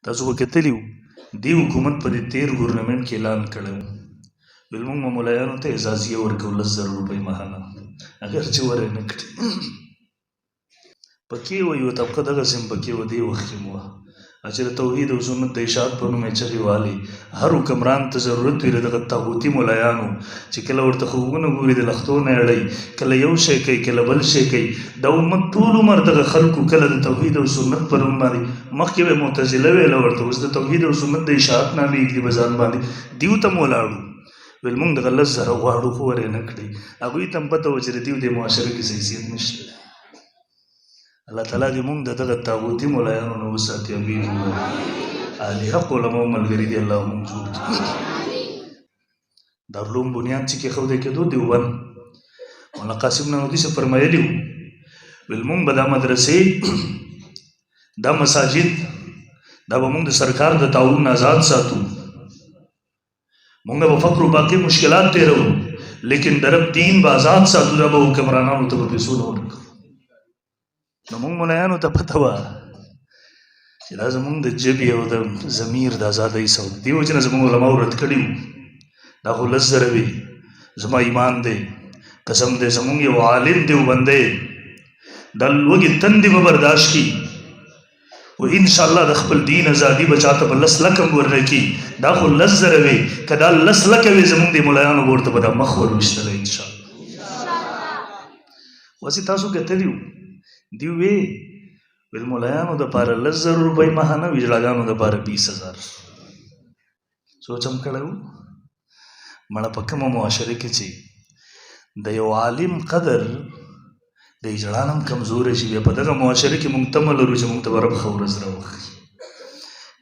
تاسو به کتلی وو دې حکومت په دې تیر ګورنمنټ کې اعلان کړی وو ویل موږ به ملایانو ته اعزازیه ورکوو 10,000 روپۍ ماهانه اگر چې ور یې نه کړي پکې وه یوه طبقه دغسې هم پکې وه دې وخت کې وه چې د توحید او سنت د اشاعت په نوم یې چغې والې هر حکمران ته ضرورت وي دغه طاغوتي ملایانو چې کله ورته خوبونه ګوري د لښتو نه اړوي کله یو شی کوي کله بل شی کوي دا امت ټول عمر دغه خلکو کله د توحید او سنت په نوم باندې مخکې به معتزله ویله ورته اوس د توحید او سنت د اشاعت نامې ږدي په ځان باندې دیو ته م ولاړو ویل موږ دغه 10,000 غواړو خو ور یې نه کړي هغوی ته هم پته وه چې د دیو دې معاشره کې حیثیت نشته الله تعالی دې موږ د دغه طاغوتي ملایانو نه وساتي امین اهل حق علماء ملګري دي الله موږ جوړ کړي دارالعلوم بنیاد چې کېښودی کېدو دیوبند مولانا قاسم نانوتي څه فرمایلي وو ویل موږ به دا مدرسې دا مساجد دا به موږ د سرکار د تعاون نه آزاد ساتو موږ به فقر و باقي مشکلات تېرو لیکن د رب دین به آزاد ساتو دا به حکمرانانو ته به پیسو نه ورکړو نو موږ ملایانو ته پته وه چې دا زموږ د ژبې او د ضمیر د ازادۍ سبب دې وجې نه زموږ علماو رد کړي وو دا خو 10,000 وي زما ایمان دی قسم دی زموږ یو عالم دیوبندی دا لوږې تندې به برداشت کړي و انشاءالله د خپل دین ازادي به چاته به 10 لکه هم ورنکړي دا خو 10,000 وي که دا 10 لکه وي زموږ د ملایانو به ورته به دا مخ ورویشتلی انشاءالله واسې تاسو کتلي وو دی ویل ملایانو دپاره 10,000 روپۍ ماهانه ویجړاګانو دپاره 20,000 سوچ هم کړی وو مړه په کومه معاشره کې چې د یو عالم قدر د اجړان هم کمزوری شي بیا په دغه معاشره کې موږ تمه لرو چې موږ ته به رب ښه ورځ راوښي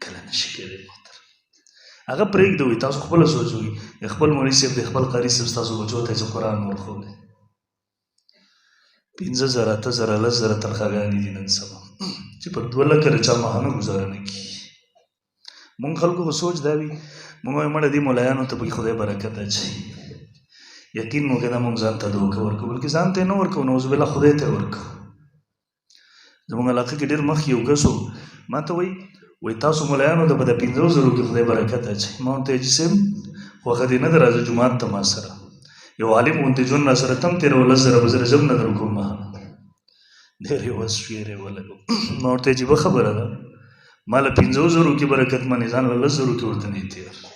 کله نشي کېدی محترم هغه پرېږدوئ تاسو خپله سوچ وکړئ خپل مولوي صاحب د خپل قاري صاحب ستاسو بچو ته چې قرآن ورښودی 5,000 8,000 10,000 تنخواګانې دي نن سبا چې په 2 لکه د چا ماهانه ګزاره نه کېږي مونږ خلکو به سوچ دا وي مونږ وایو مړه دې ملایانو ته پکې خدای برکت اچوي یقین مو که دا مونږ ځان ته دوکه ورکوو بلکې ځان ته یې نه ورکوو نعوذ بالله خدای ته یې ورکوو زموږ علاقه کې ډېر مخکې یو کس و ما ته وایي تاسو ملایانو ته به د 50,000 کې خدای برکت اچوي ما ورته ویل چې صاحب خوښه دې نه ده راځه جومات ته ما سره یو عالم غوندې ژوند را سره تم تېرول 10,000 به زه رژم نه در کوم ماهانه ډېر یې وس شو یې ولګو ما ورته عجیبه خبره ده ما له 50,000 کې برکت منې ځان له 10,000 کې ورته نه تېر